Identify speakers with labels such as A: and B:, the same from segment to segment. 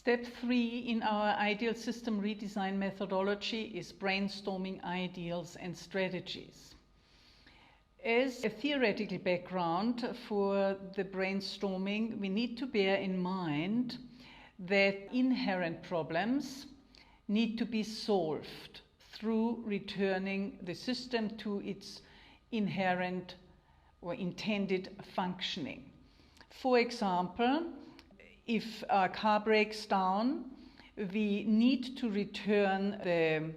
A: Step 3 in our ideal system redesign methodology is brainstorming ideals and strategies. As a theoretical background for the brainstorming, we need to bear in mind that inherent problems need to be solved through returning the system to its inherent or intended functioning. For example, if a car breaks down, we need to return the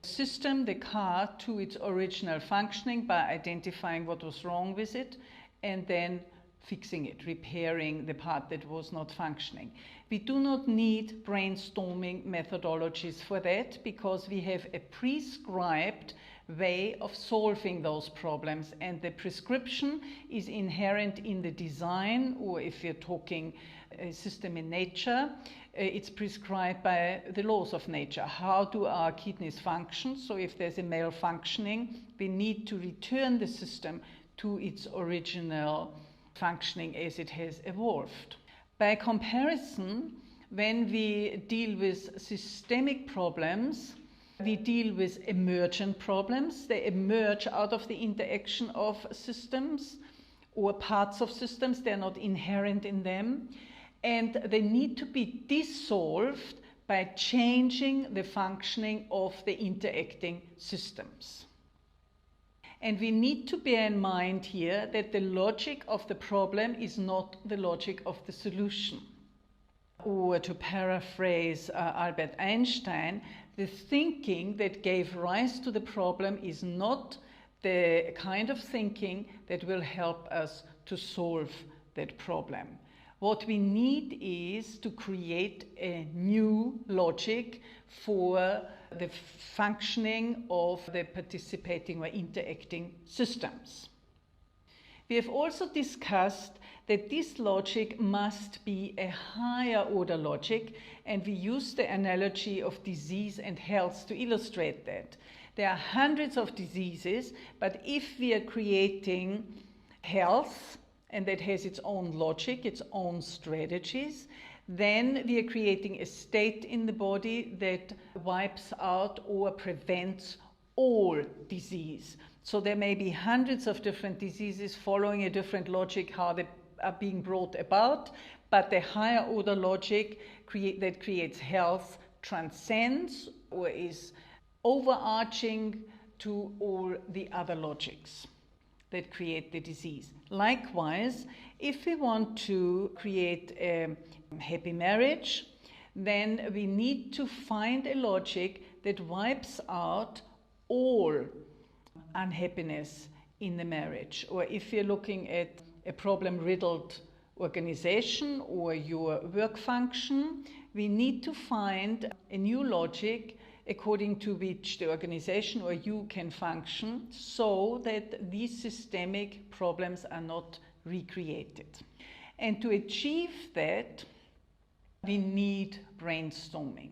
A: system, the car, to its original functioning by identifying what was wrong with it and then fixing it, repairing the part that was not functioning. We do not need brainstorming methodologies for that because we have a prescribed way of solving those problems, and the prescription is inherent in the design, or if we're talking a system in nature, it's prescribed by the laws of nature. How do our kidneys function? So if there's a malfunctioning, we need to return the system to its original functioning as it has evolved. By comparison, when we deal with systemic problems, we deal with emergent problems. They emerge out of the interaction of systems or parts of systems. They're not inherent in them. And they need to be dissolved by changing the functioning of the interacting systems. And we need to bear in mind here that the logic of the problem is not the logic of the solution. Or to paraphrase Albert Einstein, the thinking that gave rise to the problem is not the kind of thinking that will help us to solve that problem. What we need is to create a new logic for the functioning of the participating or interacting systems. We have also discussed that this logic must be a higher order logic, and we use the analogy of disease and health to illustrate that. There are hundreds of diseases, but if we are creating health, and that has its own logic, its own strategies, then we are creating a state in the body that wipes out or prevents all disease. So there may be hundreds of different diseases following a different logic how they are being brought about, but the higher order logic that creates health transcends or is overarching to all the other logics that create the disease. Likewise, if we want to create a happy marriage, then we need to find a logic that wipes out all unhappiness in the marriage. Or if you're looking at a problem-riddled organization or your work function, we need to find a new logic according to which the organization or you can function so that these systemic problems are not recreated. And to achieve that, we need brainstorming.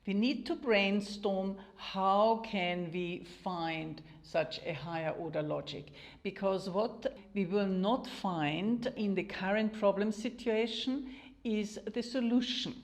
A: We need to brainstorm how can we find such a higher order logic, because what we will not find in the current problem situation is the solution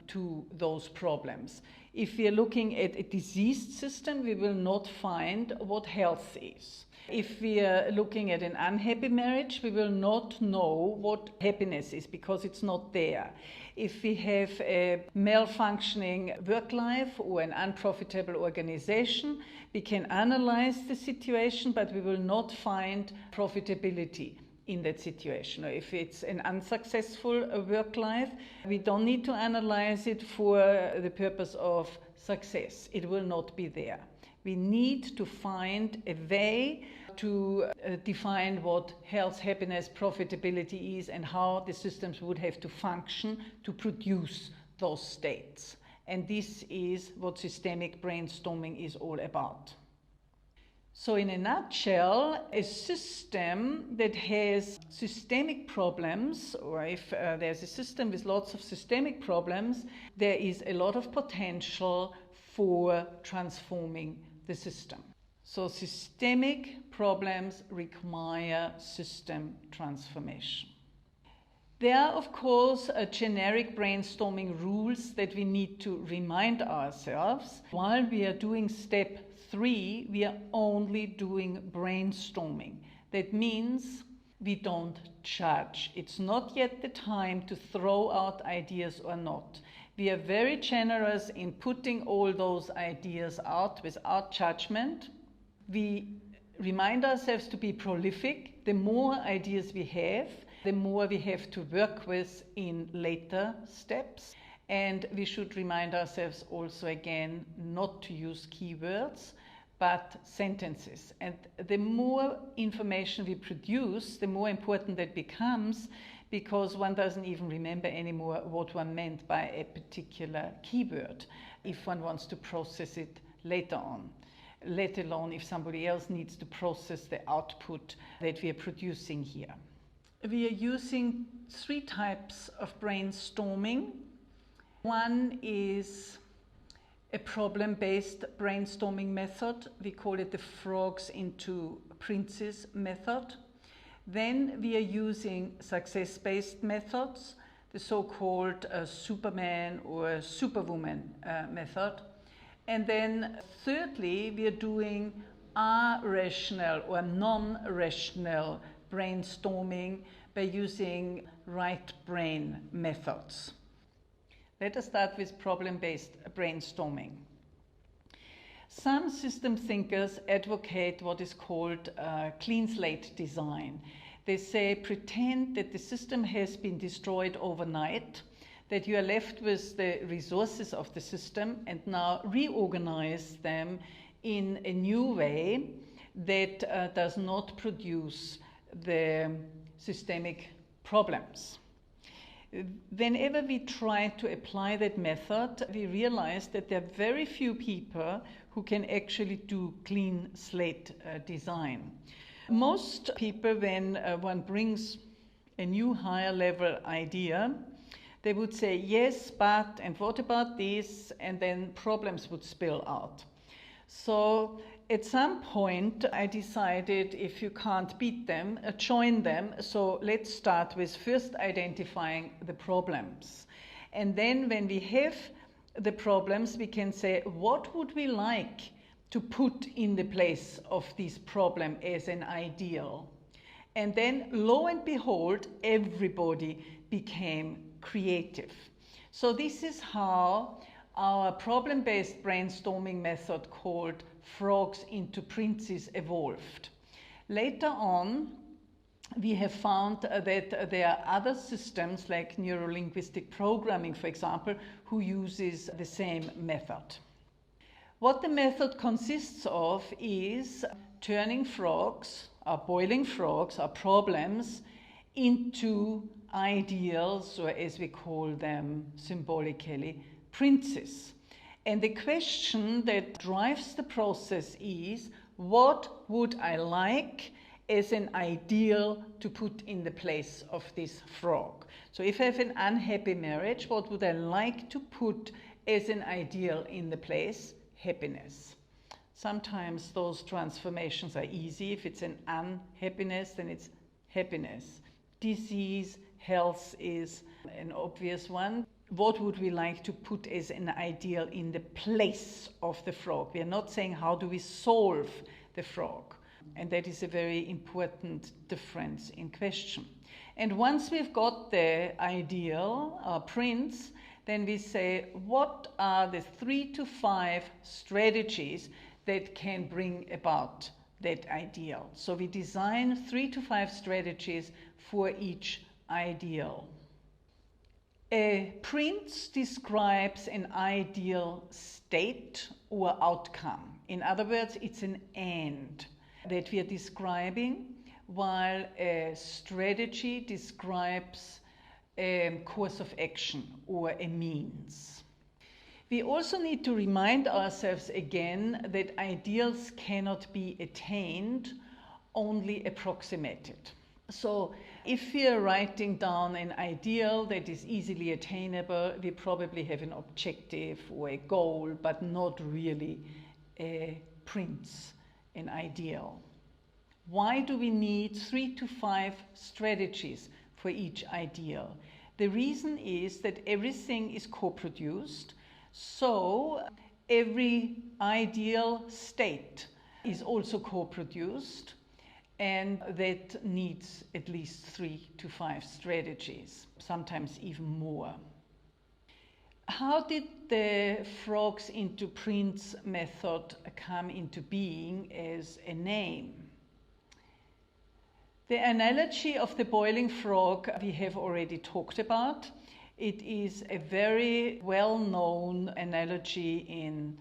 A: to those problems. If we are looking at a diseased system, we will not find what health is. If we are looking at an unhappy marriage, we will not know what happiness is because it's not there. If we have a malfunctioning work life or an unprofitable organization, we can analyze the situation, but we will not find profitability in that situation. Or if it's an unsuccessful work life, we don't need to analyze it for the purpose of success. It will not be there. We need to find a way to define what health, happiness, profitability is and how the systems would have to function to produce those states. And this is what systemic brainstorming is all about. So in a nutshell, a system that has systemic problems, or if there's a system with lots of systemic problems, there is a lot of potential for transforming the system. So systemic problems require system transformation. There are, of course, generic brainstorming rules that we need to remind ourselves. While we are doing step 3, we are only doing brainstorming. That means we don't judge. It's not yet the time to throw out ideas or not. We are very generous in putting all those ideas out without judgment. We remind ourselves to be prolific. The more ideas we have, the more we have to work with in later steps. And we should remind ourselves also again not to use keywords, but sentences. And the more information we produce, the more important that becomes, because one doesn't even remember anymore what one meant by a particular keyword if one wants to process it later on, let alone if somebody else needs to process the output that we are producing here. We are using 3 types of brainstorming. One is a problem-based brainstorming method. We call it the frogs into princes method. Then we are using success-based methods, the so-called Superman or Superwoman method. And then thirdly, we are doing irrational or non-rational brainstorming by using right brain methods. Let us start with problem-based brainstorming. Some system thinkers advocate what is called clean slate design. They say pretend that the system has been destroyed overnight, that you are left with the resources of the system and now reorganize them in a new way that does not produce the systemic problems. Whenever we try to apply that method, we realize that there are very few people who can actually do clean slate design. Most people, when one brings a new higher level idea, they would say, yes, but, and what about this? And then problems would spill out. So at some point, I decided if you can't beat them, join them. So let's start with first identifying the problems. And then when we have the problems, we can say, what would we like to put in the place of this problem as an ideal? And then, lo and behold, everybody became creative. So this is how our problem-based brainstorming method called frogs into princes evolved. Later on, we have found that there are other systems like neurolinguistic programming, for example, who uses the same method. What the method consists of is turning frogs, our boiling frogs, our problems, into ideals, or as we call them symbolically, princes. And the question that drives the process is, what would I like as an ideal to put in the place of this frog? So if I have an unhappy marriage, what would I like to put as an ideal in the place? Happiness. Sometimes those transformations are easy. If it's an unhappiness, then it's happiness. Disease, health is an obvious one. What would we like to put as an ideal in the place of the frog? We are not saying how do we solve the frog. And that is a very important difference in question. And once we've got the ideal, our prince, then we say, what are the 3 to 5 strategies that can bring about that ideal? So we design 3 to 5 strategies for each ideal. A prince describes an ideal state or outcome. In other words, it's an end that we are describing, while a strategy describes a course of action or a means. We also need to remind ourselves again that ideals cannot be attained, only approximated. So if we are writing down an ideal that is easily attainable, we probably have an objective or a goal, but not really a prince, an ideal. Why do we need 3 to 5 strategies for each ideal. The reason is that everything is co-produced, so every ideal state is also co-produced, and that needs at least 3 to 5 strategies, sometimes even more. How did the frogs into prints method come into being as a name? The analogy of the boiling frog we have already talked about. It is a very well-known analogy in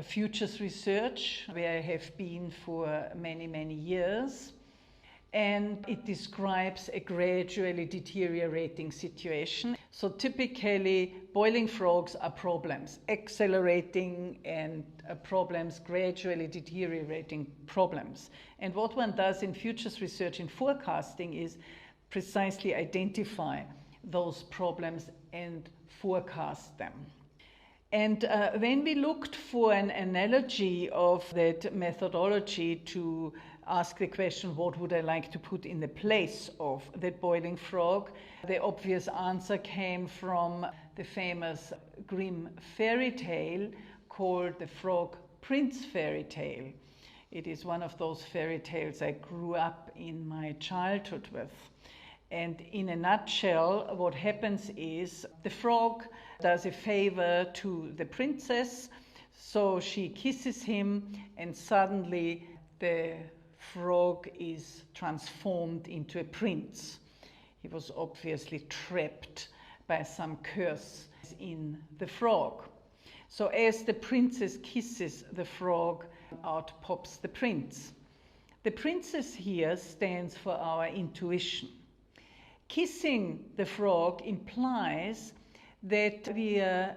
A: futures research, where I have been for many, many years. And it describes a gradually deteriorating situation. So typically, boiling frogs are problems, accelerating, and problems, gradually deteriorating problems. And what one does in futures research and forecasting is precisely identify those problems and forecast them. And when we looked for an analogy of that methodology to ask the question, what would I like to put in the place of that boiling frog? The obvious answer came from the famous Grimm fairy tale called the Frog Prince fairy tale. It is one of those fairy tales I grew up in my childhood with. And in a nutshell, what happens is the frog does a favor to the princess, so she kisses him, and suddenly the frog is transformed into a prince. He was obviously trapped by some curse in the frog. So as the princess kisses the frog, out pops the prince. The princess here stands for our intuition. Kissing the frog implies that we are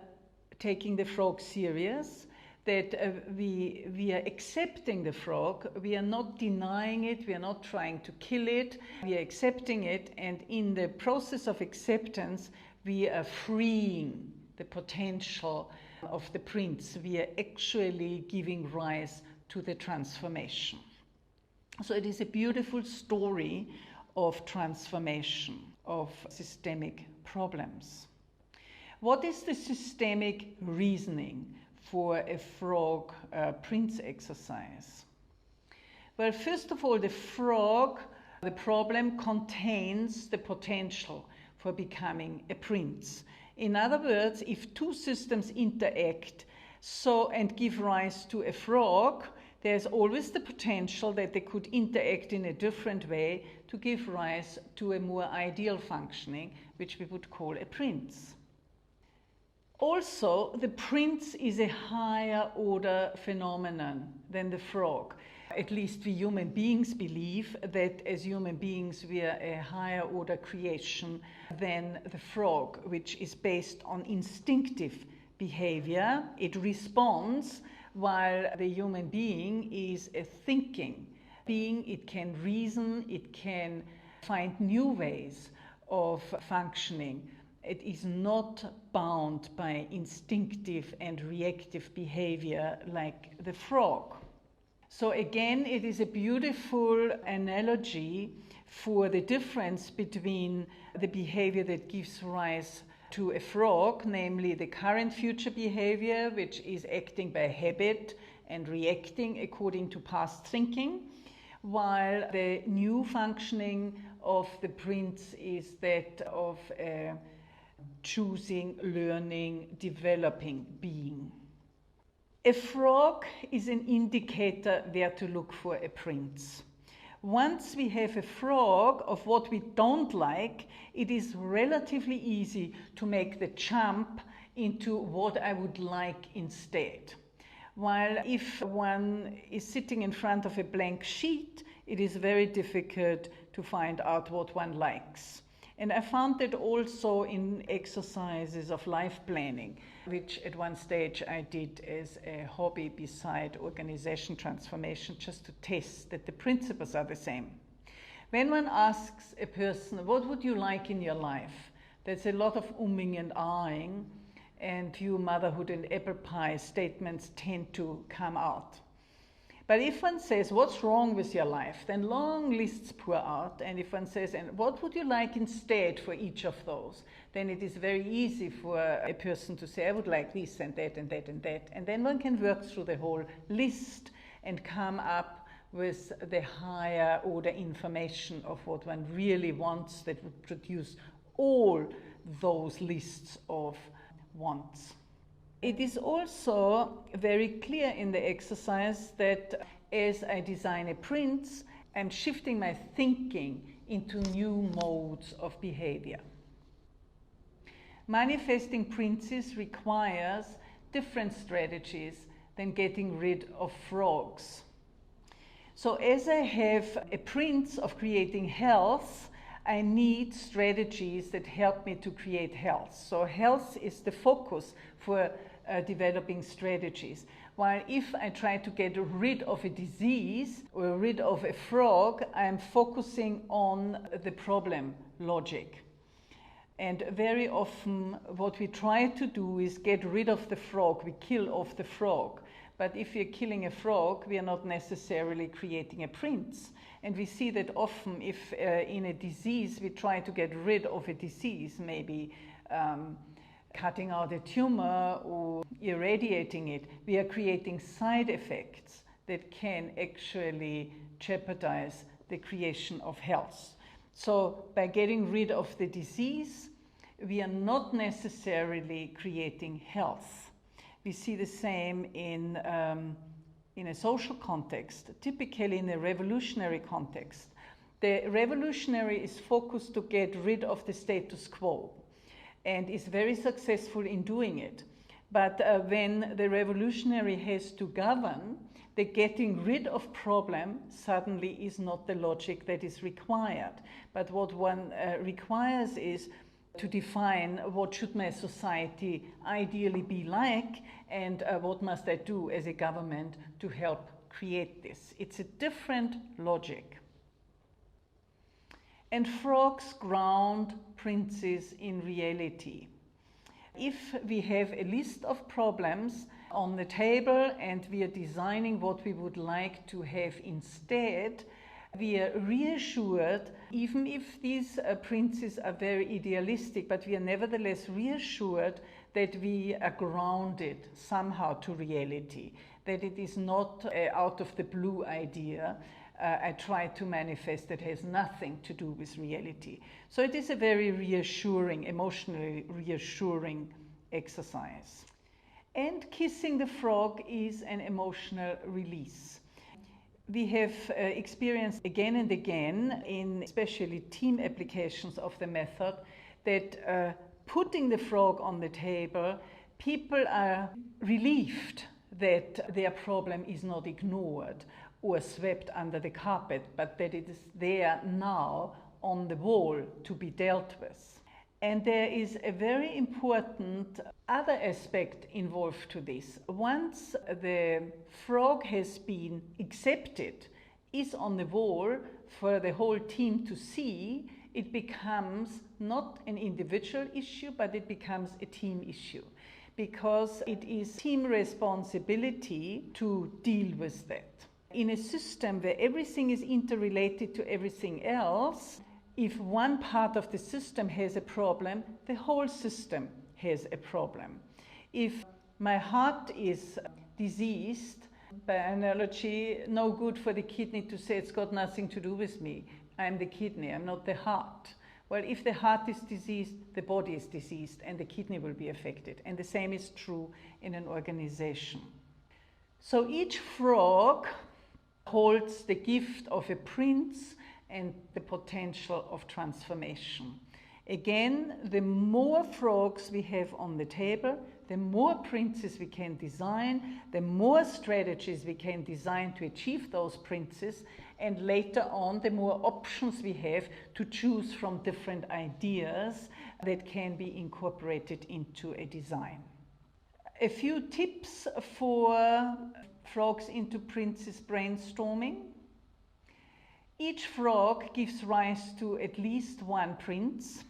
A: taking the frog serious, that we are accepting the frog, we are not denying it, we are not trying to kill it, we are accepting it, and in the process of acceptance, we are freeing the potential of the prince. We are actually giving rise to the transformation. So it is a beautiful story of transformation of systemic problems. What is the systemic reasoning for a frog prince exercise? Well, first of all, the frog, the problem contains the potential for becoming a prince. In other words, if two systems interact and give rise to a frog, there's always the potential that they could interact in a different way to give rise to a more ideal functioning, which we would call a prince. Also, the prince is a higher order phenomenon than the frog. At least we human beings believe that as human beings we are a higher order creation than the frog, which is based on instinctive behavior. It responds, while the human being is a thinking being. It can reason, it can find new ways of functioning. It is not bound by instinctive and reactive behavior like the frog. So again, it is a beautiful analogy for the difference between the behavior that gives rise to a frog, namely the current future behavior, which is acting by habit and reacting according to past thinking, while the new functioning of the prince is that of a choosing, learning, developing being. A frog is an indicator where to look for a prince. Once we have a frog of what we don't like, it is relatively easy to make the jump into what I would like instead. While if one is sitting in front of a blank sheet, it is very difficult to find out what one likes. And I found that also in exercises of life planning, which at one stage I did as a hobby beside organization transformation, just to test that the principles are the same. When one asks a person, what would you like in your life? There's a lot of umming and ahhing, and few motherhood and apple pie statements tend to come out. But if one says, what's wrong with your life? Then long lists pour out. And if one says, and what would you like instead for each of those? Then it is very easy for a person to say, I would like this and that and that and that. And then one can work through the whole list and come up with the higher order information of what one really wants that would produce all those lists of wants. It is also very clear in the exercise that as I design a prince, I'm shifting my thinking into new modes of behavior. Manifesting princes requires different strategies than getting rid of frogs. So as I have a prince of creating health, I need strategies that help me to create health. So health is the focus for developing strategies. While if I try to get rid of a disease or rid of a frog, I'm focusing on the problem logic. And very often what we try to do is get rid of the frog, we kill off the frog. But if we're killing a frog, we are not necessarily creating a prince. And we see that often if in a disease we try to get rid of a disease, maybe cutting out a tumor or irradiating it, we are creating side effects that can actually jeopardize the creation of health. So by getting rid of the disease, we are not necessarily creating health. We see the same in a social context, typically in a revolutionary context. The revolutionary is focused to get rid of the status quo and is very successful in doing it. But when the revolutionary has to govern, the getting rid of problem suddenly is not the logic that is required. But what one requires is to define what should my society ideally be like and what must I do as a government to help create this. It's a different logic. And frogs ground princes in reality. If we have a list of problems on the table and we are designing what we would like to have instead, we are reassured, even if these princes are very idealistic, but we are nevertheless reassured that we are grounded somehow to reality, that it is not out of the blue idea I try to manifest that has nothing to do with reality. So it is a very reassuring, emotionally reassuring exercise. And kissing the frog is an emotional release. We have experienced again and again, in especially team applications of the method, that putting the frog on the table, people are relieved that their problem is not ignored or swept under the carpet, but that it is there now on the wall to be dealt with. And there is a very important other aspect involved to this. Once the frog has been accepted, is on the wall for the whole team to see, it becomes not an individual issue, but it becomes a team issue. Because it is team responsibility to deal with that. In a system where everything is interrelated to everything else, if one part of the system has a problem, the whole system has a problem. If my heart is diseased, by analogy, no good for the kidney to say it's got nothing to do with me. I'm the kidney, I'm not the heart. Well, if the heart is diseased, the body is diseased and the kidney will be affected. And the same is true in an organization. So each frog holds the gift of a prince and the potential of transformation. Again, the more frogs we have on the table, the more princes we can design, the more strategies we can design to achieve those princes, and later on, the more options we have to choose from different ideas that can be incorporated into a design. A few tips for frogs into princes brainstorming. Each frog gives rise to at least one prince.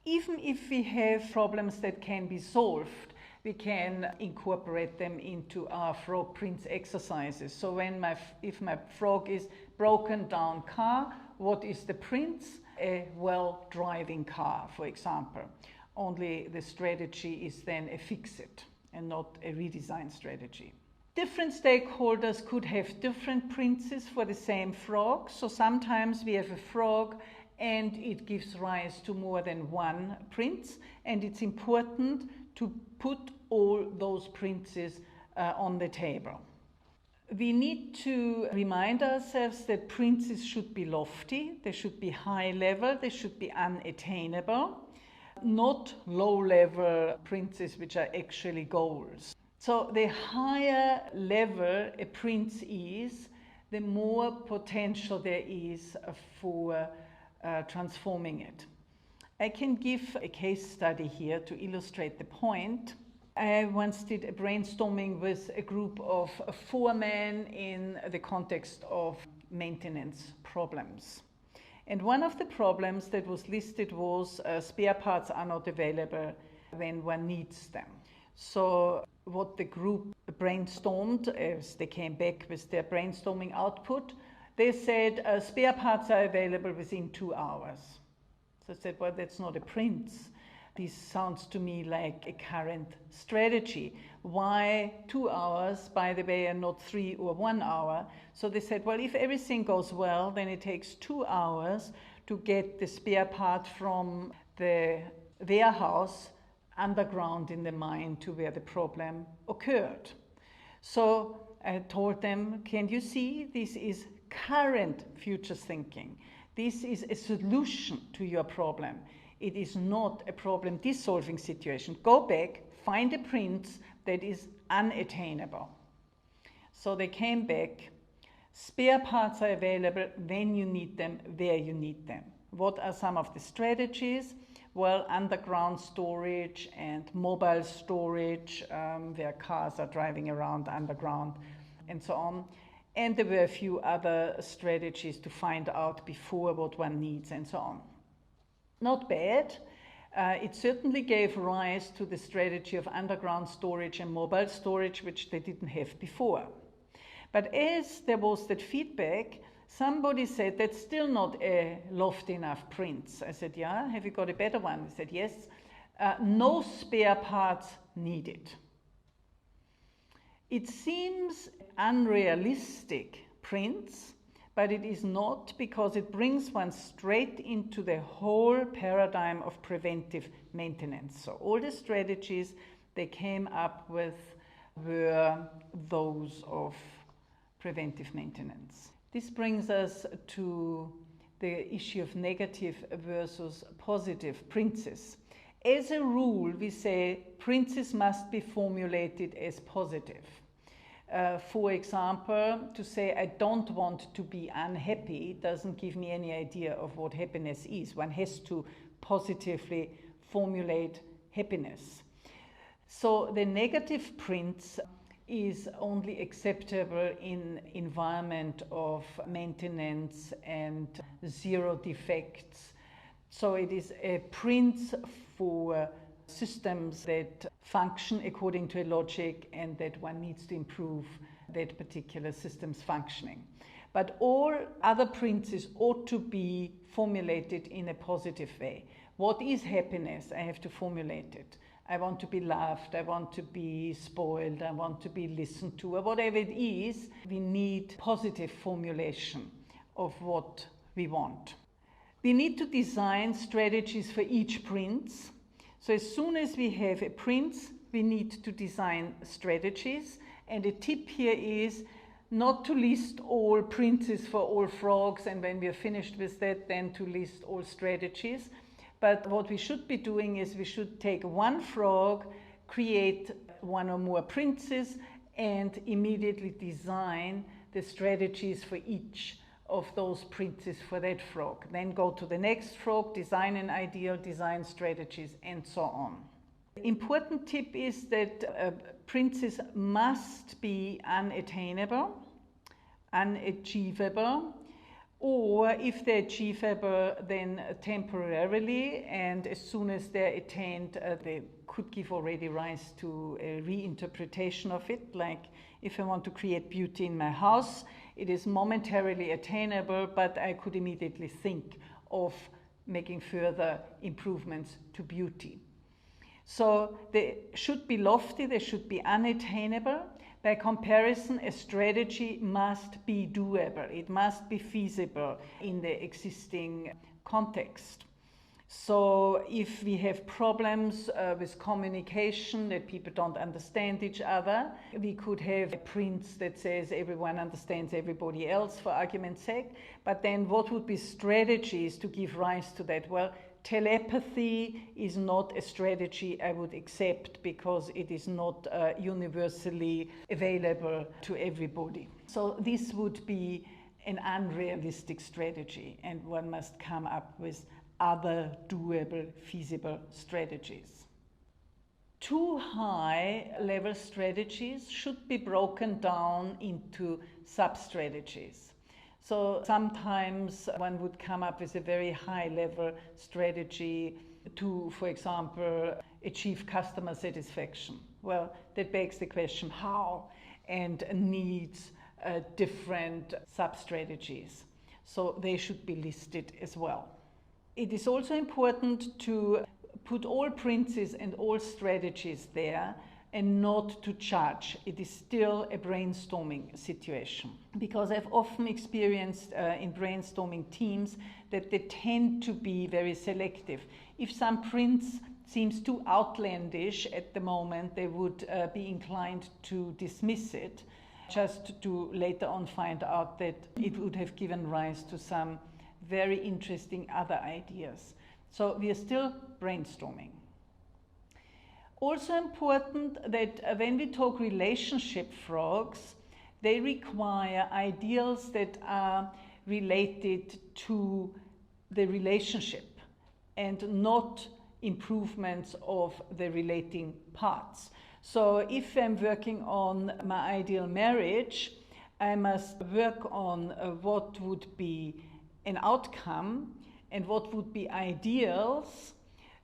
A: Even if we have problems that can be solved, we can incorporate them into our frog prints exercises. So if my frog is broken down car, what is the prints? A well-driving car, for example. Only the strategy is then a fix-it and not a redesign strategy. Different stakeholders could have different prints for the same frog. So sometimes we have a frog and it gives rise to more than one prints, and it's important to put all those prints on the table. We need to remind ourselves that prints should be lofty, they should be high level, they should be unattainable, not low level prints which are actually goals. So the higher level a print is, the more potential there is for transforming it. I can give a case study here to illustrate the point. I once did a brainstorming with a group of 4 men in the context of maintenance problems. And one of the problems that was listed was spare parts are not available when one needs them. So what the group brainstormed, as they came back with their brainstorming output, they said spare parts are available within 2 hours. So I said, well, that's not a print. This sounds to me like a current strategy. Why 2 hours, by the way, and not 3 or 1 hour? So they said, well, if everything goes well, then it takes 2 hours to get the spare part from the warehouse underground in the mine to where the problem occurred. So I told them, can you see, this is current future thinking. This is a solution to your problem. It is not a problem dissolving situation. Go back, find a print that is unattainable. So they came back. Spare parts are available when you need them, where you need them. What are some of the strategies? Well, underground storage and mobile storage, where cars are driving around underground and so on. And there were a few other strategies to find out before what one needs and so on. Not bad. It certainly gave rise to the strategy of underground storage and mobile storage, which they didn't have before. But as there was that feedback, somebody said, that's still not a lofty enough print. I said, yeah, have you got a better one? He said, yes. No spare parts needed. It seems unrealistic prints, but it is not, because it brings one straight into the whole paradigm of preventive maintenance. So all the strategies they came up with were those of preventive maintenance. This brings us to the issue of negative versus positive prints. As a rule, we say prints must be formulated as positive. For example, to say I don't want to be unhappy doesn't give me any idea of what happiness is. One has to positively formulate happiness. So the negative print is only acceptable in environment of maintenance and zero defects. So it is a print for systems that function according to a logic and that one needs to improve that particular system's functioning. But all other prints ought to be formulated in a positive way. What is happiness? I have to formulate it. I want to be loved, I want to be spoiled, I want to be listened to, or whatever it is. We need positive formulation of what we want. We need to design strategies for each print. So as soon as we have a print, we need to design strategies. And a tip here is not to list all prints for all frogs, and when we are finished with that, then to list all strategies. But what we should be doing is we should take one frog, create one or more prints, and immediately design the strategies for each of those prints for that frog. Then go to the next frog, design an ideal, design strategies, and so on. Important tip is that prints must be unattainable, unachievable, or if they're achievable, then temporarily, and as soon as they're attained, they could give already rise to a reinterpretation of it. Like if I want to create beauty in my house, it is momentarily attainable, but I could immediately think of making further improvements to beauty. So they should be lofty, they should be unattainable. By comparison, a strategy must be doable. It must be feasible in the existing context. So if we have problems with communication, that people don't understand each other, we could have a print that says everyone understands everybody else, for argument's sake. But then what would be strategies to give rise to that? Well, telepathy is not a strategy I would accept because it is not universally available to everybody. So this would be an unrealistic strategy, and one must come up with other doable, feasible strategies. Too high-level strategies should be broken down into sub-strategies. So sometimes one would come up with a very high-level strategy to, for example, achieve customer satisfaction. Well, that begs the question how, and needs different sub-strategies. So they should be listed as well. It is also important to put all principles and all strategies there and not to judge. It is still a brainstorming situation. Because I've often experienced in brainstorming teams that they tend to be very selective. If some prince seems too outlandish at the moment, they would be inclined to dismiss it, just to later on find out that it would have given rise to some very interesting other ideas. So we are still brainstorming. Also important that when we talk relationship frogs, they require ideals that are related to the relationship and not improvements of the relating parts. So if I'm working on my ideal marriage, I must work on what would be an outcome and what would be ideals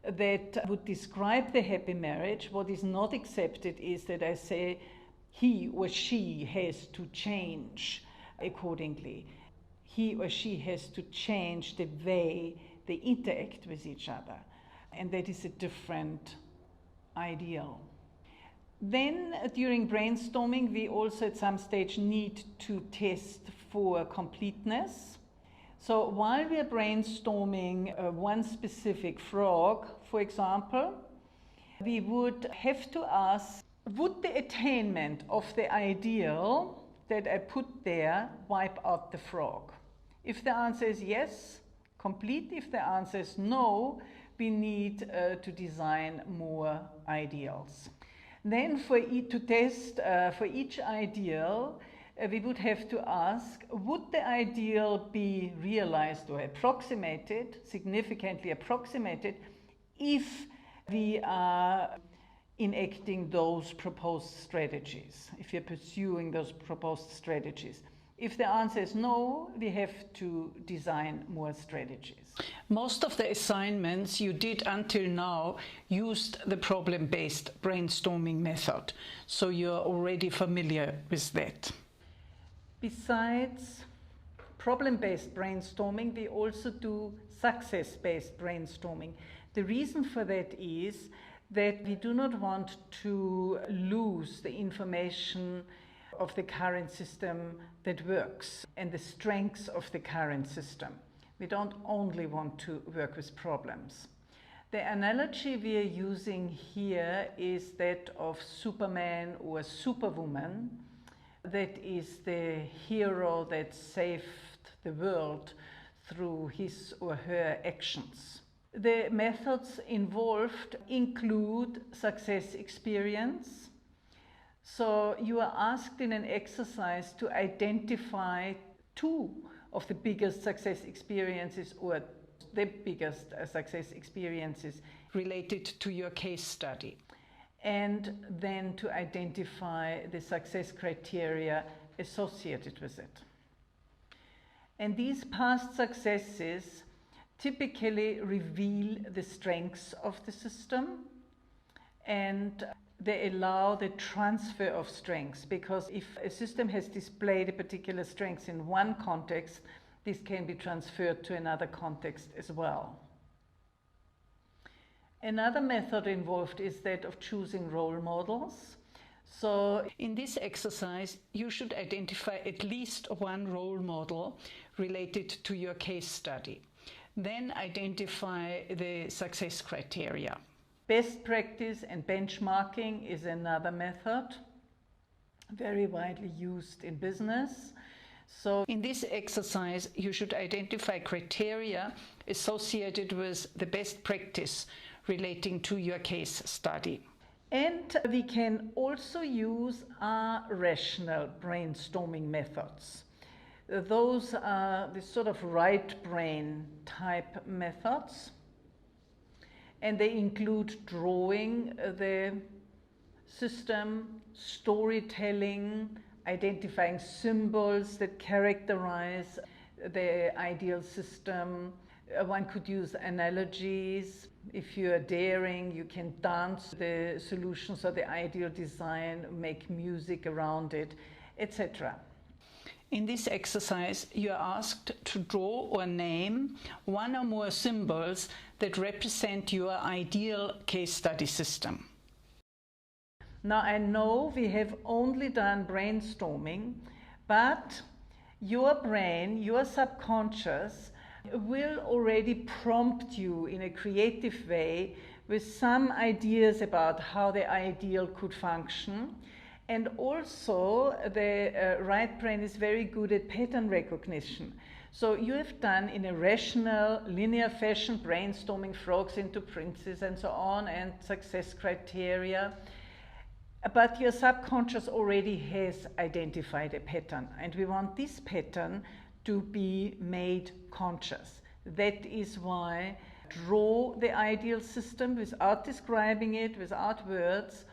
A: that would describe the happy marriage. What is not accepted is that I say he or she has to change accordingly. He or she has to change the way they interact with each other. And that is a different ideal. Then during brainstorming, we also at some stage need to test for completeness. So while we are brainstorming one specific frog, for example, we would have to ask, would the attainment of the ideal that I put there wipe out the frog? If the answer is yes, complete. If the answer is no, we need to design more ideals. Then to test for each ideal, we would have to ask, would the ideal be realized or approximated, significantly approximated, if we are enacting those proposed strategies, if you're pursuing those proposed strategies? If the answer is no, we have to design more strategies. Most of the assignments you did until now used the problem-based brainstorming method, so you're already familiar with that. Besides problem-based brainstorming, we also do success-based brainstorming. The reason for that is that we do not want to lose the information of the current system that works and the strengths of the current system. We don't only want to work with problems. The analogy we are using here is that of Superman or Superwoman. That is the hero that saved the world through his or her actions. The methods involved include success experience. So you are asked in an exercise to identify two of the biggest success experiences or the biggest success experiences related to your case study, and then to identify the success criteria associated with it. And these past successes typically reveal the strengths of the system, and they allow the transfer of strengths, because if a system has displayed a particular strength in one context, this can be transferred to another context as well. Another method involved is that of choosing role models. So in this exercise, you should identify at least one role model related to your case study. Then identify the success criteria. Best practice and benchmarking is another method, very widely used in business. So in this exercise, you should identify criteria associated with the best practice relating to your case study. And we can also use our rational brainstorming methods. Those are the sort of right brain type methods, and they include drawing the system, storytelling, identifying symbols that characterize the ideal system. One could use analogies. If you are daring, you can dance the solutions or the ideal design, make music around it, etc. In this exercise, you are asked to draw or name one or more symbols that represent your ideal case study system. Now, I know we have only done brainstorming, but your brain, your subconscious, will already prompt you in a creative way with some ideas about how the ideal could function. And also, the right brain is very good at pattern recognition. So you have done, in a rational, linear fashion, brainstorming frogs into princes and so on, and success criteria. But your subconscious already has identified a pattern, and we want this pattern to be made conscious. That is why draw the ideal system without describing it, without words,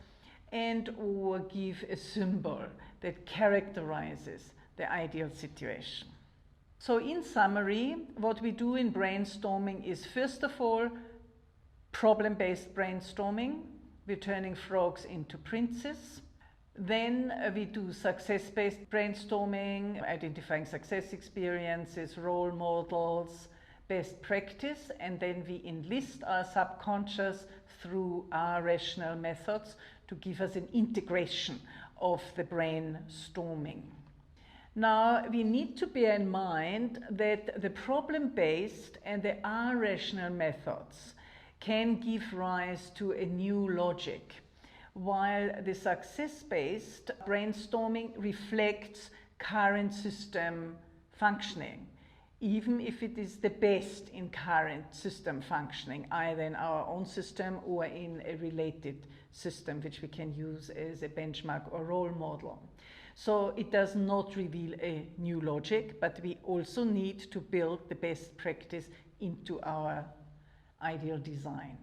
A: and or give a symbol that characterizes the ideal situation. So in summary, what we do in brainstorming is, first of all, problem-based brainstorming. We're turning frogs into princes. Then we do success-based brainstorming, identifying success experiences, role models, best practice, and then we enlist our subconscious through our rational methods to give us an integration of the brainstorming. Now, we need to bear in mind that the problem-based and the rational methods can give rise to a new logic, while the success-based brainstorming reflects current system functioning, even if it is the best in current system functioning, either in our own system or in a related system, which we can use as a benchmark or role model. So it does not reveal a new logic, but we also need to build the best practice into our ideal design.